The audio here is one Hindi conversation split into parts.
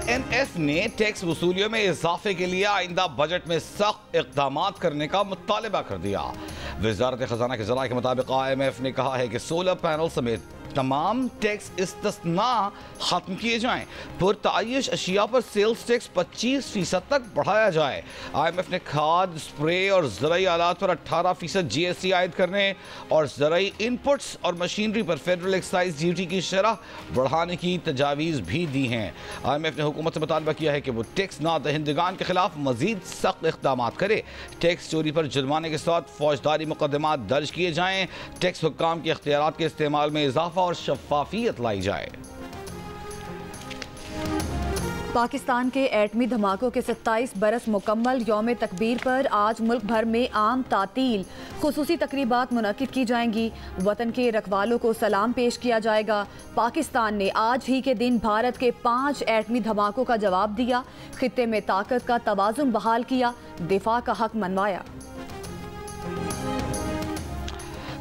IMF ने टैक्स वसूलियों में इजाफे के लिए आइंदा बजट में सख्त इक़दाम करने का मुतालबा कर दिया। वज़ारत खजाना के ज़राए के मुताबिक IMF ने कहा है कि सोलर पैनल समेत तमाम टैक्स इस्तिस्ना खत्म किए जाएं। पुरतायश अशिया पर सेल्स टैक्स 25% तक बढ़ाया जाए। IMF ने खाद, स्प्रे और ज़राई आलात पर 18% GST आयद करने और ज़राई इनपुट्स और मशीनरी पर फेडरल एक्साइज ड्यूटी की शरह बढ़ाने की तजावीज़ भी दी हैं। IMF ने हुकूमत से मुतालबा किया है कि वो टैक्स ना दहिंदगान के खिलाफ मजीद सख्त इक़दाम करे। टैक्स चोरी पर जुर्माने के साथ फौजदारी मुकदमात दर्ज किए जाएँ। टैक्स हुक्काम के इख्तियारात के इस्तेमाल में इजाफा और शफाफियत लाई जाए। पाकिस्तान के एटमी धमाकों के 27 बरस मुकम्मल यौम तकबीर पर आज मुल्क भर में आम तातील खुसूसी तकरीबात मुनक्किद की जाएंगी। वतन के रखवालों को सलाम पेश किया जाएगा। पाकिस्तान ने आज ही के दिन भारत के 5 एटमी धमाकों का जवाब दिया। खित्ते में ताकत का तवाज़ुन बहाल किया। दिफा का हक मनवाया।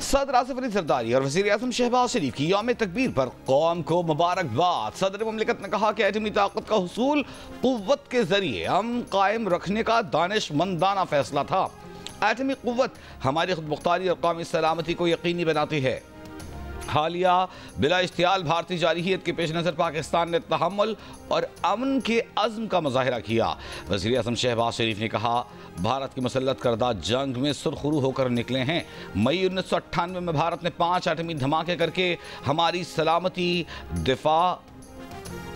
सदर आसिफ अली जरदारी और वज़ीर आज़म शहबाज शरीफ की यौम तकबीर पर कौम को मुबारकबाद। सदर मुमलिकत ने कहा कि एटमी ताकत का हुसूल कुव्वत के जरिए अमन कायम रखने का दानिशमंदाना फैसला था। एटमी कुव्वत हमारी खुद मुख्तारी और कौमी सलामती को यकीनी बनाती है। हालिया बिला इश्तियाल भारतीय जारहियत के पेश नज़र पाकिस्तान ने तहम्मुल और अमन के अज़्म का मुजाहिरा किया। वज़ीर आज़म शहबाज शरीफ ने कहा, भारत की मुसल्लत करदा जंग में सुरखरू होकर निकले हैं। मई 1998 में भारत ने 5 एटमी धमाके करके हमारी सलामती, दिफा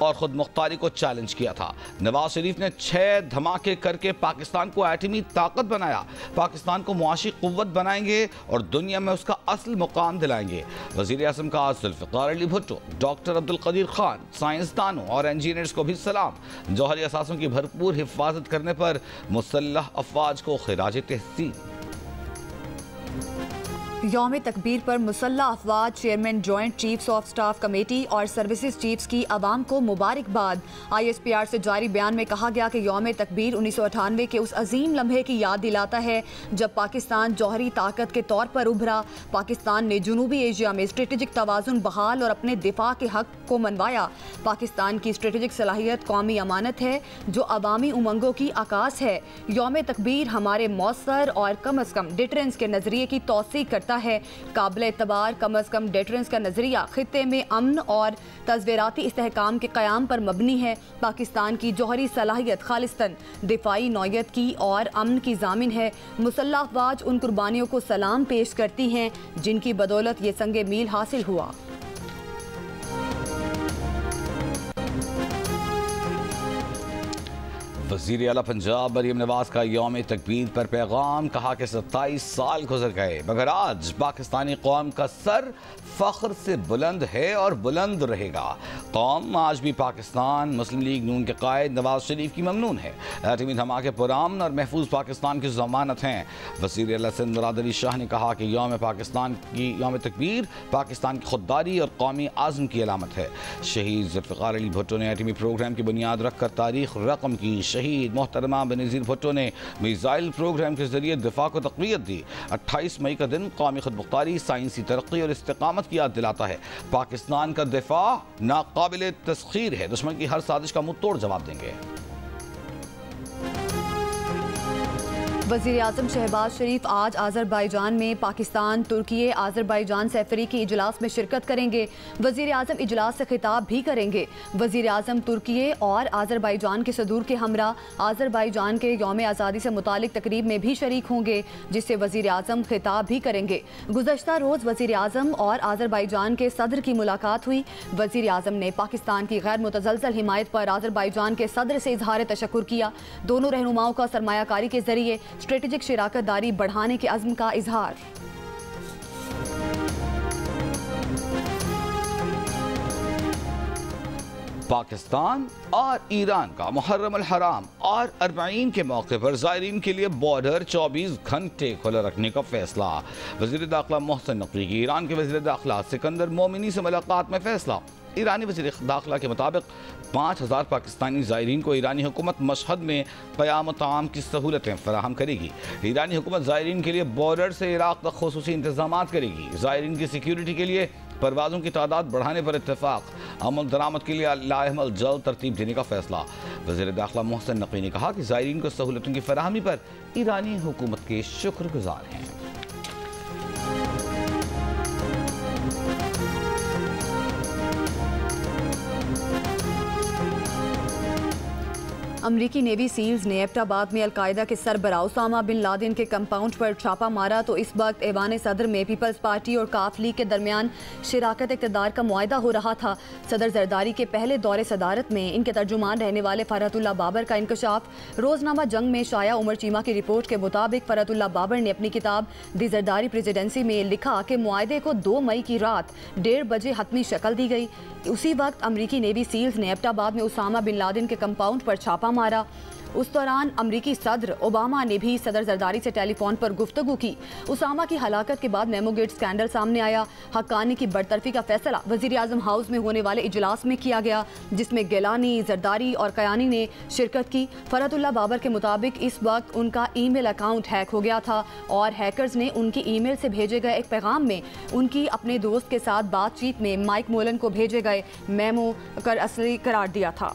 और खुद मुख्तारी को चैलेंज किया था। नवाज शरीफ ने 6 धमाके करके पाकिस्तान को एटमी ताकत बनाया। पाकिस्तान को मुआशी कुव्वत बनाएंगे और दुनिया में उसका असल मुकाम दिलाएंगे। वज़ीर आज़म का आज ज़ुल्फ़िकार अली भुट्टो, डॉक्टर अब्दुल कदीर खान, साइंसदानों और इंजीनियर्स को भी सलाम। जौहरी असासों की भरपूर हिफाजत करने पर मुसल्लह अफवाज को खिराज तहसीन। यौम तकबीर पर मुसल्लह अफवाज chairman joint chiefs of staff committee और सर्विसेज चीफ्स की आवाम को मुबारकबाद। ISPR से जारी बयान में कहा गया कि यौम तकबीर 1998 के उस अजीम लम्हे की याद दिलाता है जब पाकिस्तान जौहरी ताकत के तौर पर उभरा। पाकिस्तान ने जनूबी एशिया में स्ट्रेटेजिक तवाज़ुन बहाल और अपने दिफा के हक को मनवाया। पाकिस्तान की स्ट्रेटेजिक सलाहियत कौमी अमानत है जो अवामी उमंगों की आकाश है। यौम तकबीर हमारे मौसर और कम अज़ कम डिटरेंस के नज़रिए की तौसीक करता है। काबिल एतबार कम अज़ कम डिटरेंस का नज़रिया खित्ते में अमन और तज़वीराती इस्तेहकाम के क़याम पर मबनी है। पाकिस्तान की जौहरी सलाहियत खालिस्तन दिफाई नौयत की और अमन की ज़ामिन है। मुसल्लह अफवाज उन कुर्बानियों को सलाम पेश करती हैं जिनकी बदौलत ये संगे मील हासिल हुआ। वज़ीर आला पंजाब मरीम नवाज का यौम तकबीर पर पैगाम। कहा कि 27 साल गुजर गए मगर आज पाकिस्तानी कौम का सर फ़ख्र से बुलंद है और बुलंद रहेगा। कौम आज भी पाकिस्तान मुस्लिम लीग नून के कायद नवाज शरीफ की ममनून है। एटमी धमाके पुरान और महफूज पाकिस्तान की ज़मानत हैं। वज़ीर आला सिंध मुराद अली शाह ने कहा कि यौम तकबीर पाकिस्तान की खुददारी और कौमी आज़म की अलामत है। शहीद ज़ुल्फ़िकार अली भुट्टो ने एटमी प्रोग्राम की बुनियाद रखकर तारीख रकम की। शहीद मोहतरमा बेनज़ीर भुट्टो ने मिसाइल प्रोग्राम के जरिए दिफा को तक़वियत दी। 28 मई का दिन कौमी खुदमुख्तारी, साइंसी तरक्की और इस्तिकामत की याद दिलाता है। पाकिस्तान का दिफा नाकाबिल तस्खीर है। दुश्मन की हर साजिश का मुंह तोड़ जवाब देंगे। वज़ीर आज़म शहबाज शरीफ आज आज़रबाईजान में पाकिस्तान, तुर्की, आज़रबाईजान सैफरी की इजलास में शिरकत करेंगे। वज़ीर आज़म इजलास से खिताब भी करेंगे। वज़ीर आज़म तुर्की और आज़रबाईजान के सदूर के हमरा आज़रबाईजान के यौम आज़ादी से मुतालिक तकरीब में भी शरीक होंगे जिससे वज़ीर आज़म खिताब भी करेंगे। गुज़श्ता रोज़ वज़ीर आज़म और आज़रबाईजान के सदर की मुलाकात हुई। वज़ीर आज़म ने पाकिस्तान की गैर मुतज़लज़ल हिमायत पर आज़रबाईजान के सदर से इजहार तशक्कुर किया। दोनों रहनुमाओं का सरमायाकारी के जरिए स्ट्रेटेजिक शराकत दारी बढ़ाने के अज़्म का इजहार। पाकिस्तान और ईरान का मुहर्रम अल हराम और अरबाईन के मौके पर ज़ायरीन के लिए बॉर्डर 24 घंटे खुला रखने का फैसला। वज़ीर दाखिला मोहसिन नकवी की ईरान के वज़ीर दाखिला सिकंदर मोमिनी से मुलाकात में फैसला। ईरानी वज़ीर दाखिला के मुताबिक 5000 पाकिस्तानी ज़ायरीन को ईरानी हुकूमत मशहद में क़याम ताम की सहूलतें फराहम करेगी। ईरानी हुकूमत ज़ायरीन के लिए बॉर्डर से इराक़ तक ख़ुसूसी इंतज़ामात करेगी। ज़ायरीन की सिक्योरिटी के लिए परवाज़ों की तादाद बढ़ाने पर इत्तेफाक, अमल दरामद के लिए लाएहमल जल्द तरतीब देने का फैसला। वज़ीर दाखिला मोहसिन नकवी ने कहा कि ज़ायरीन को सहूलतों की फराहमी पर ईरानी हुकूमत के शुक्रगुजार हैं। अमरीकी नेवी सील्स ने एबटाबाद में अलकायदा के सरबराह उसामा बिन लादेन के कंपाउंड पर छापा मारा तो इस वक्त ऐवान सदर में पीपल्स पार्टी और काफ लीग के दरमियान शिराकत इक़्तिदार का मुआहदा हो रहा था। सदर जरदारी के पहले दौरे सदारत में इनके तर्जुमान रहने वाले फरहतुल्लाह बाबर का इंकशाफ। रोजनामा जंग में शाया उमर चीमा की रिपोर्ट के मुताबिक फरहतुल्लाह बाबर ने अपनी किताब दी जरदारी प्रेसिडेंसी में लिखा कि मुआहदे को 2 मई की रात 1:30 बजे हतमी शक्ल दी गई। उसी वक्त अमरीकी नेवी सील्स ने एबटाबाद में उसामा बिन लादेन के कंपाउंड पर छापा मारा। उस दौरान अमरीकी सदर ओबामा ने भी सदर जरदारी से टेलीफोन पर गुफ्तगू की। उसामा की हलाकत के बाद मेमोगेट स्कैंडल सामने आया। हक्कानी की बरतरफी का फैसला वज़ीर आज़म हाउस में होने वाले इजलास में किया गया, जिसमें गिलानी, जरदारी और कयानी ने शिरकत की। फरहतुल्लाह बाबर के मुताबिक इस वक्त उनका ईमेल अकाउंट हैक हो गया था और हैकर्स ने उनकी ईमेल से भेजे गए एक पैगाम में उनकी अपने दोस्त के साथ बातचीत में माइक मोलन को भेजे गए मेमो कर असली करार दिया था।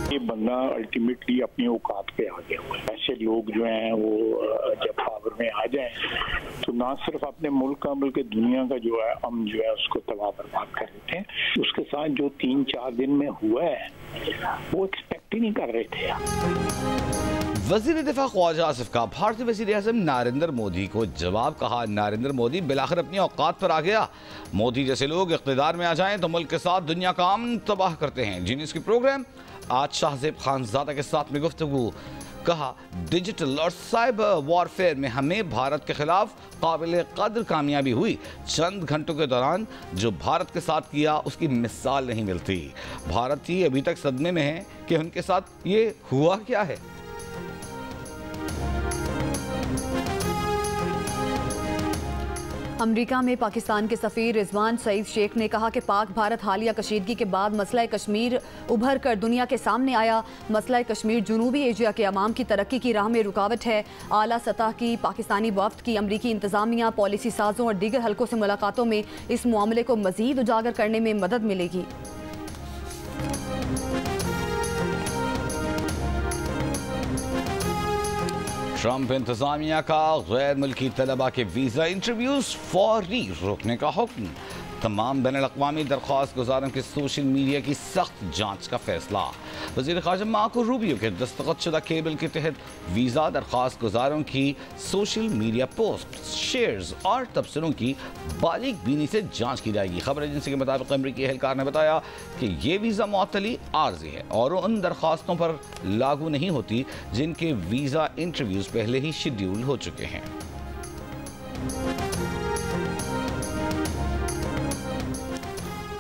ये बंदा अल्टीमेटली अपनी औकात पे आ गया हुआ है। ऐसे लोग जो हैं वो जब पावर में आ जाएं तो ना सिर्फ अपने मुल्क का बल्कि दुनिया का जो है अमन जो है उसको तबाह बर्बाद कर देते हैं। उसके साथ जो 3-4 दिन में हुआ है वो एक्सपेक्ट ही नहीं कर रहे थे। वज़ीर दिफा ख्वाजा आसिफ का भारतीय वज़ीर आज़म नरेंद्र मोदी को जवाब। कहा, नरेंद्र मोदी बिलाखिर अपनी औकात पर आ गया। मोदी जैसे लोग इक़्तिदार में आ जाएं तो मुल्क के साथ दुनिया का अमन तबाह करते हैं। जीनियस की प्रोग्राम आज शाहजेब खानजादा के साथ में गुफ्तगू। कहा, डिजिटल और साइबर वॉरफेयर में हमें भारत के खिलाफ काबिल कदर कामयाबी हुई। चंद घंटों के दौरान जो भारत के साथ किया उसकी मिसाल नहीं मिलती। भारत ही अभी तक सदमे में है कि उनके साथ ये हुआ क्या है। अमेरिका में पाकिस्तान के सफ़ीर रिजवान सईद शेख ने कहा कि पाक भारत हालिया कशीदगी के बाद मसला कश्मीर उभर कर दुनिया के सामने आया। मसला कश्मीर जनूबी एशिया के अवाम की तरक्की की राह में रुकावट है। आला सतह की पाकिस्तानी वफ्द की अमरीकी इंतज़ामिया, पॉलिसी साजों और दीगर हलकों से मुलाकातों में इस मामले को मज़ीद उजागर करने में मदद मिलेगी। ट्रंप इंतजामिया का गैर मुल्की तलबा के वीज़ा इंटरव्यूज फौरी रोकने का हुक्म। तमाम बैनुल-अक़वामी दरख्वास्त गुजारों की सोशल मीडिया की सख्त जांच का फैसला। वज़ीर ख़ारिजा मार्को रूबियो के दस्तखतशुदा केबल के तहत वीज़ा दरख्वास्त गुजारों की सोशल मीडिया पोस्ट, शेयर्स और तबसरों की बारीक बीनी से जांच की जाएगी। खबर एजेंसी के मुताबिक अमरीकी एहलकार ने बताया कि ये वीज़ा मुअत्तली आर्जी है और उन दरख्वास्तों पर लागू नहीं होती जिनके वीज़ा इंटरव्यूज़ पहले ही शेड्यूल हो चुके हैं।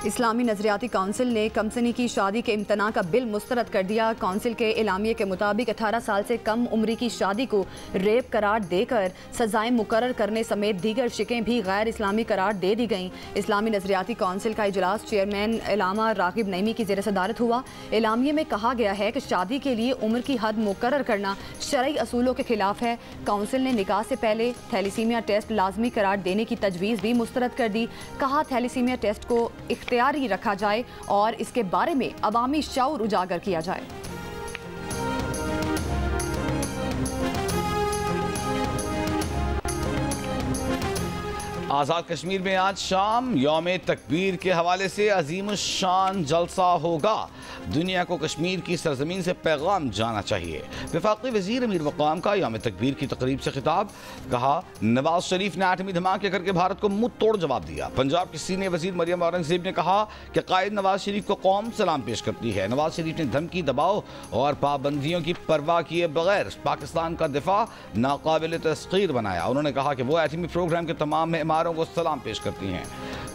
इस्लामी नजरियाती काउंसिल ने कमसनी की शादी के इम्तना का बिल मुस्तरद कर दिया। काउंसिल के एलामिये के मुताबिक 18 साल से कम उम्री की शादी को रेप करार देकर सजाएं मुकर्रर करने समेत दीगर शिकें भी गैर इस्लामी करार दे दी गईं। इस्लामी नजरियाती काउंसिल का इजलास चेयरमैन इलामा रागिब नईमी की ज़ेर सदारत हुआ। एलामिये में कहा गया है कि शादी के लिए उम्र की हद मुकर्रर करना शरई असूलों के खिलाफ है। काउंसिल ने निकाह से पहले थैलीसीमिया टेस्ट लाजमी करार देने की तजवीज़ भी मुस्तरद कर दी। कहा, थैलीसीमिया टेस्ट को इख्तियारी रखा जाए और इसके बारे में अवामी शऊर उजागर किया जाए। आज़ाद कश्मीर में आज शाम यौम तकबीर के हवाले से अजीम शान जलसा होगा। दुनिया को कश्मीर की सरजमीन से पैगाम जाना चाहिए। वफाकी वज़ीर अमीर मकाम का यौम तकबीर की तकरीब से खिताब। कहा, नवाज शरीफ ने आठवीं धमाके करके भारत को मुंह तोड़ जवाब दिया। पंजाब की सीनियर वज़ीर मरियम औरंगज़ेब ने कहा कि कायद नवाज शरीफ को कौम सलाम पेश करती है। नवाज शरीफ ने धमकी, दबाव और पाबंदियों की परवाह किए बगैर पाकिस्तान का दिफा नाकाबिल तस्खीर बनाया। उन्होंने कहा कि वो एटमी प्रोग्राम के तमाम बीमारों को सलाम पेश करती हैं।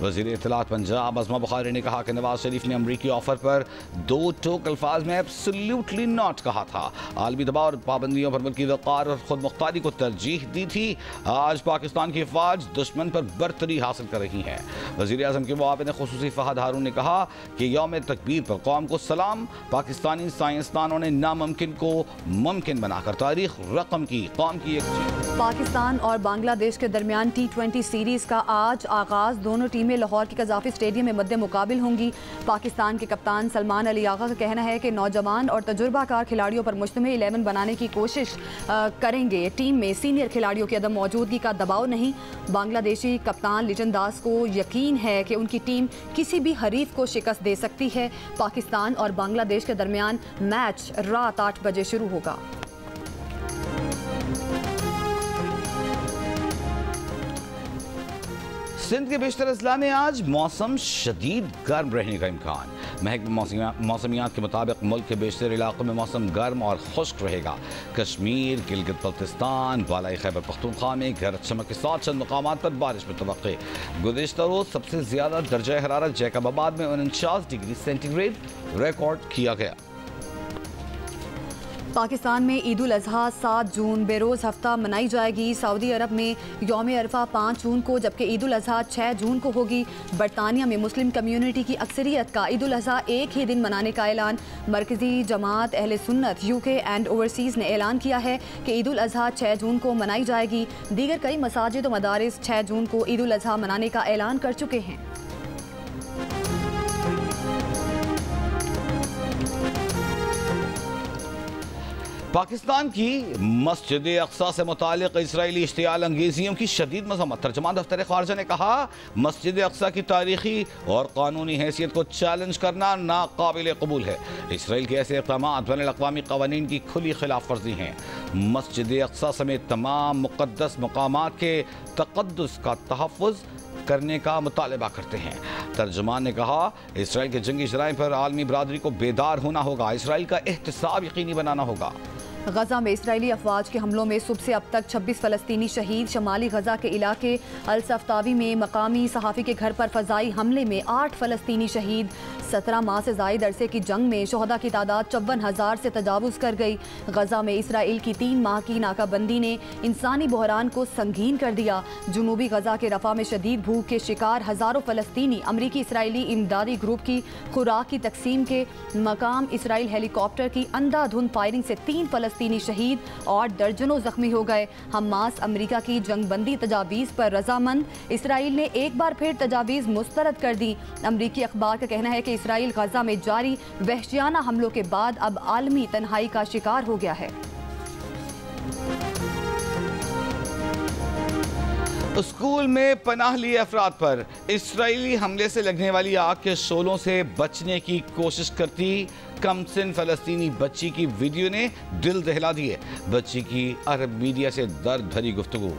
वज़ीर इत्तलात पंजाब अज़मा बुखारी ने कहा कि नवाज शरीफ ने अमरीकी ऑफर पर दो टोक अल्फाज में एब्सोल्युटली नॉट कहा था। आलमी दबाव और पाबंदियों पर मुल्की वक़ार और खुद मुख्तारी को तरजीह दी थी। आज पाकिस्तान की अफवाज दुश्मन पर बरतरी हासिल कर रही हैं। वज़ीर आज़म के मुआविन खुसूसी फहद हारून ने कहा कि यौम तकबीर पर कौम को सलाम। पाकिस्तानी साइंसदानों ने नामुमकिन को मुमकिन बनाकर तारीख रकम की कौम की एक चीज। पाकिस्तान और बांग्लादेश के दरमियान T20 सीरीज का आज आगाज। दोनों टीमें लाहौर के कजाफी स्टेडियम में मद्दे मुकाबिल होंगी। पाकिस्तान के कप्तान सलमान अली आगा का कहना है कि नौजवान और तजुर्बाकार खिलाड़ियों पर मुश्तमिल 11 बनाने की कोशिश करेंगे। टीम में सीनियर खिलाड़ियों की अदम मौजूदगी का दबाव नहीं। बांग्लादेशी कप्तान लिजन दास को यकीन है कि उनकी टीम किसी भी हरीफ को शिकस्त दे सकती है। पाकिस्तान और बांग्लादेश के दरमियान मैच रात 8 बजे शुरू होगा। सिंध के बेशतर अजला में आज मौसम शदीद गर्म रहने का इम्कान। महकमा मौसमियात के मुताबिक मुल्क के बेशतर इलाकों में मौसम गर्म और खुश्क रहेगा। कश्मीर, गिलगित बल्तिस्तान, बालाई खैबर पख्तूनख्वा में गरज चमक के साथ चंद मकामात पर बारिश मुतवक्के। गुज़िश्ता रोज़ सबसे ज़्यादा दर्जा हरारत जैकबाबाद में 49 डिग्री सेंटीग्रेड रिकॉर्ड किया गया। पाकिस्तान में ईद उल अज़हा 7 जून बेरोज़ हफ्ता मनाई जाएगी। सऊदी अरब में यौम अरफा 5 जून को जबकि ईद उल अज़हा 6 जून को होगी। बरतानिया में मुस्लिम कम्यूनिटी की अक्सरियत का ईद उल अज़हा एक ही दिन मनाने का ऐलान। मरकज़ी जमात अहले सुन्नत UK एंड ओवरसीज़ ने ऐलान किया है कि ईद उल अज़हा 6 जून को मनाई जाएगी। दीगर कई मसाजिद और मदारिस 6 जून को ईद उल अज़हा मनाने का ऐलान कर चुके हैं। पाकिस्तान की मस्जिद अक्सा से मुतालिक इसराइली इश्तियाल अंगेजियों की शदीद मजम्मत। तर्जुमान दफ्तर ख़ारजा ने कहा मस्जिद अक्सा की तारीखी और कानूनी हैसियत को चैलेंज करना नाकाबिल कबूल है। इसराइल के ऐसे इक़दाम बैनुल अक़वामी क़वानीन की खुली खिलाफ वर्जी हैं। मस्जिद अक्सा समेत तमाम मुक़द्दस मकामात के तक़द्दुस का तहफ़्फ़ुज़ करने का मुतालबा करते हैं। तर्जुमान ने कहा इसराइल के जंगी शराइ पर आलमी बरादरी को बेदार होना होगा। इसराइल का एहतसाब यकीनी बनाना होगा। गजा में इसराइली अफवाज के हमलों में सुबह से अब तक 26 फ़लस्तीनी शहीद। शमाली गजा के इलाके अल-सफ्तावी में मकामी सहाफ़ी के घर पर फ़ज़ाई हमले में 8 फ़लस्तीनी शहीद। 17 माह से ज़ायद अरसे की जंग में शहदा की तादाद 54,000 से तजावुज़ कर गई। गजा में इसराइल की 3 माह की नाकाबंदी ने इंसानी बहरान को संगीन कर दिया। जुनूबी गजा के रफ़ा में शदीद भूख के शिकार हज़ारों फ़लस्तीनी अमरीकी इसराइली इमदादी ग्रुप की खुराक की तकसीम के मकाम इसराइल हेलीकॉप्टर की अंधाधुंध फायरिंग से 3 फ़लस्तीनी शहीद और दर्जनों जख्मी हो गए। हमास अमेरिका की जंगबंदी तजावीज़ पर रजामंद। इसराइल ने एक बार फिर तजावीज़ मुस्तरद कर दी। अमरीकी अखबार का कहना है कि इसराइल गजा में जारी वहशियाना हमलों के बाद अब आलमी तन्हाई का शिकार हो गया है। स्कूल में पनाह लिए अफराद पर इसराइली हमले से लगने वाली आग के शोलों से बचने की कोशिश करती कमसिन फ़लस्तीनी बच्ची की वीडियो ने दिल दहला दिए। बच्ची की अरब मीडिया से दर्द भरी गुफ्तगू।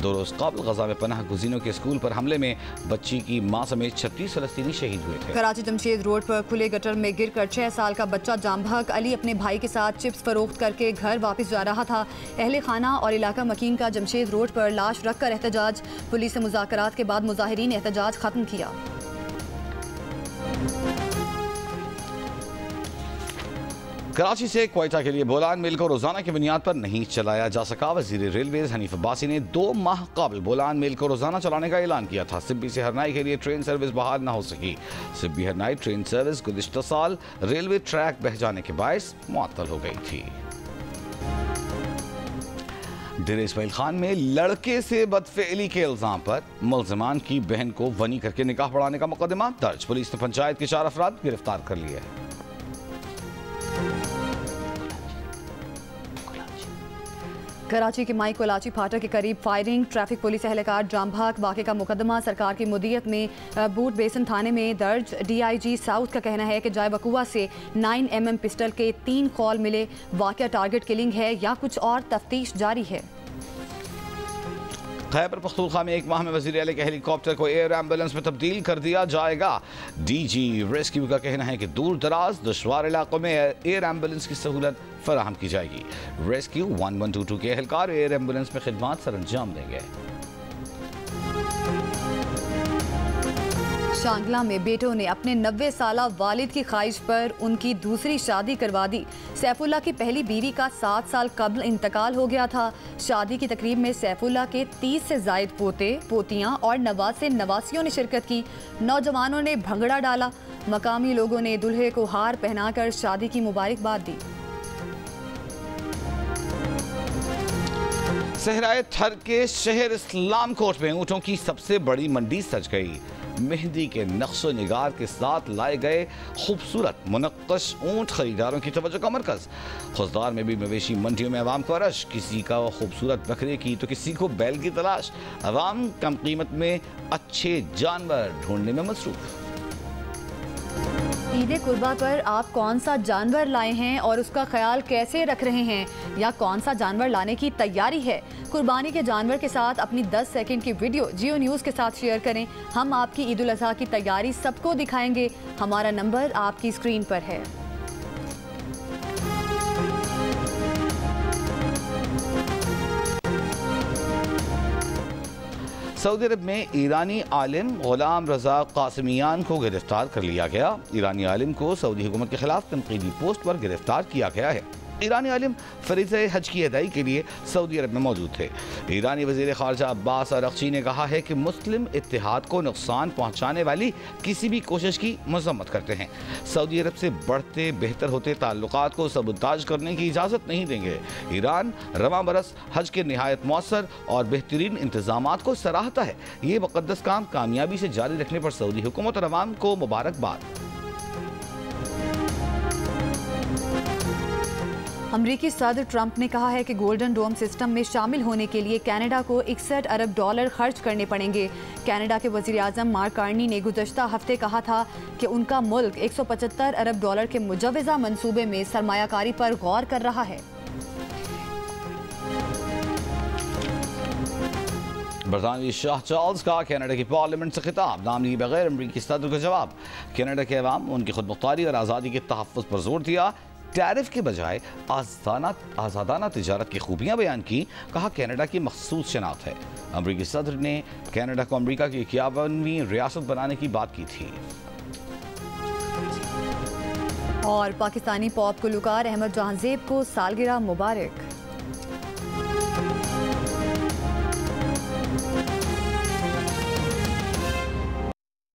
2 रोज़ कबल गजा में पनाह गुज़ीनों के स्कूल पर हमले में बच्ची की मां समेत 36 फ़लस्तीनी शहीद हुए थे। कराची जमशेद रोड पर खुले गटर में गिरकर 6 साल का बच्चा जाम बहक। अली अपने भाई के साथ चिप्स फरोख्त करके घर वापस जा रहा था। अहले खाना और इलाका मकीन का जमशेद रोड पर लाश रख कर एहतजाज। पुलिस से मुज़ाकरात के बाद मुज़ाहिरीन ने एहतजाज खत्म किया। कराची से क्वेटा के लिए बोलान मिल को रोजाना की बुनियाद पर नहीं चलाया जा सका। वजीर रेलवेज हनीफ अब्बासी ने 2 माह कबल बोलान मिल को रोजाना चलाने का ऐलान किया था। सिब्बी से हरनाई के लिए ट्रेन सर्विस बहाल न हो सकी। सिब्बी हरनाई ट्रेन सर्विस गुज़िश्ता साल रेलवे ट्रैक बह जाने के बायस मुअत्तल हो गई थी। डेरे इस्माइल खान में लड़के से बदफेली के इल्जाम पर मुल्ज़िमान की बहन को वनी करके निकाह पढ़ाने का मुकदमा दर्ज। पुलिस ने पंचायत के 4 अफराद गिरफ्तार कर लिए। कराची के माई कोलाची फाटक के करीब फायरिंग। ट्रैफिक पुलिस एहलकार जाम बहक। वाक़े का मुकदमा सरकार की मुदीयत में बूट बेसन थाने में दर्ज। DIG साउथ का कहना है कि जाय वकुआ से 9mm पिस्टल के 3 कॉल मिले। वाक़या टारगेट किलिंग है या कुछ और, तफ्तीश जारी है। खैबर पख्तूनख्वा में 1 माह में वज़ीर आला के हेलीकॉप्टर को एयर एम्बुलेंस में तब्दील कर दिया जाएगा। DG रेस्क्यू का कहना है कि दूर दराज दुश्वार इलाकों में एयर एम्बुलेंस की सहूलत फराहम की जाएगी। रेस्क्यू 1122 के एहलकार एयर एम्बुलेंस में खिदमात सर अंजाम देंगे। शांगला में बेटों ने अपने 90 साला वालिद की ख्वाहिश पर उनकी दूसरी शादी करवा दी। सैफुल्लाह की पहली बीवी का 7 साल कबल इंतकाल हो गया था। शादी की तकरीब में सैफुल्लाह के 30 से जायद पोते, पोतियां और नवासे नवासियों ने शिरकत की। नौजवानों ने भंगड़ा डाला। मकामी लोगों ने दूल्हे को हार पहनाकर शादी की मुबारकबाद दी। सहराए थर के शहर इस्लाम कोट में ऊँटों की सबसे बड़ी मंडी सज गई। मेहंदी के नक्शो निगार के साथ लाए गए खूबसूरत मुनक्कश ऊँट खरीदारों की तवज्जो का मरकज। खुजदार में भी मवेशी मंडियों में आवाम को रश, किसी का खूबसूरत बकरे की तो किसी को बैल की तलाश। आवाम कम कीमत में अच्छे जानवर ढूंढने में मसरूफ। ईद कुर्बा पर आप कौन सा जानवर लाए हैं और उसका ख्याल कैसे रख रहे हैं, या कौन सा जानवर लाने की तैयारी है? कुर्बानी के जानवर के साथ अपनी 10 सेकंड की वीडियो जियो न्यूज़ के साथ शेयर करें। हम आपकी ईद उल अज़हा की तैयारी सबको दिखाएंगे। हमारा नंबर आपकी स्क्रीन पर है। सऊदी अरब में ईरानी आलिम गुलाम रजा कासिमियान को गिरफ्तार कर लिया गया। ईरानी आलिम को सऊदी हुकूमत के खिलाफ तनकीदी पोस्ट पर गिरफ्तार किया गया है। ईरानी आलिम फरीज़े हज की अदाई के लिए सऊदी अरब में मौजूद थे। ईरानी वज़ीर ख़ारजा अब्बास अरग़ची ने कहा है कि मुस्लिम इत्तेहाद को नुकसान पहुँचाने वाली किसी भी कोशिश की मज़म्मत करते हैं। सऊदी अरब से बढ़ते बेहतर होते ताल्लुकात को सबूताज करने की इजाज़त नहीं देंगे। ईरान रवां बरस हज के निहायत मौसर और बेहतरीन इंतज़ामात को सराहता है। ये मुक़द्दस काम कामयाबी से जारी रखने पर सऊदी हुकूमत और अवाम को मुबारकबाद। अमरीकी सदर ट्रंप ने कहा है कि गोल्डन डोम सिस्टम में शामिल होने के लिए कनाडा को 61 अरब डॉलर खर्च करने पड़ेंगे। कनाडा के वज़ीर आज़म मार्क कार्नी ने गुज़श्ता हफ्ते कहा था कि उनका मुल्क 175 अरब डॉलर के मुजव्वज़ा मंसूबे में सरमायाकारी पर गौर कर रहा है। बरतानवी शाह चार्ल्स का कनाडा की पार्लियामेंट से खिताब, नाम लिए बगैर अमरीकी सदर का जवाब। कनाडा के अवाम उनकी खुद मुख्तारी और आज़ादी के तहफ़्फ़ुज़ पर जोर दिया। टैरिफ के बजाय आज़ादाना तिजारत की खूबियाँ बयान की। कहा कनाडा की मखसूस शनाख्त है। अमरीकी सदर ने कनाडा को अमरीका की 51वीं रियासत बनाने की बात की थी। और पाकिस्तानी पॉप गुलकार अहमद जहांजेब को सालगिरह मुबारक।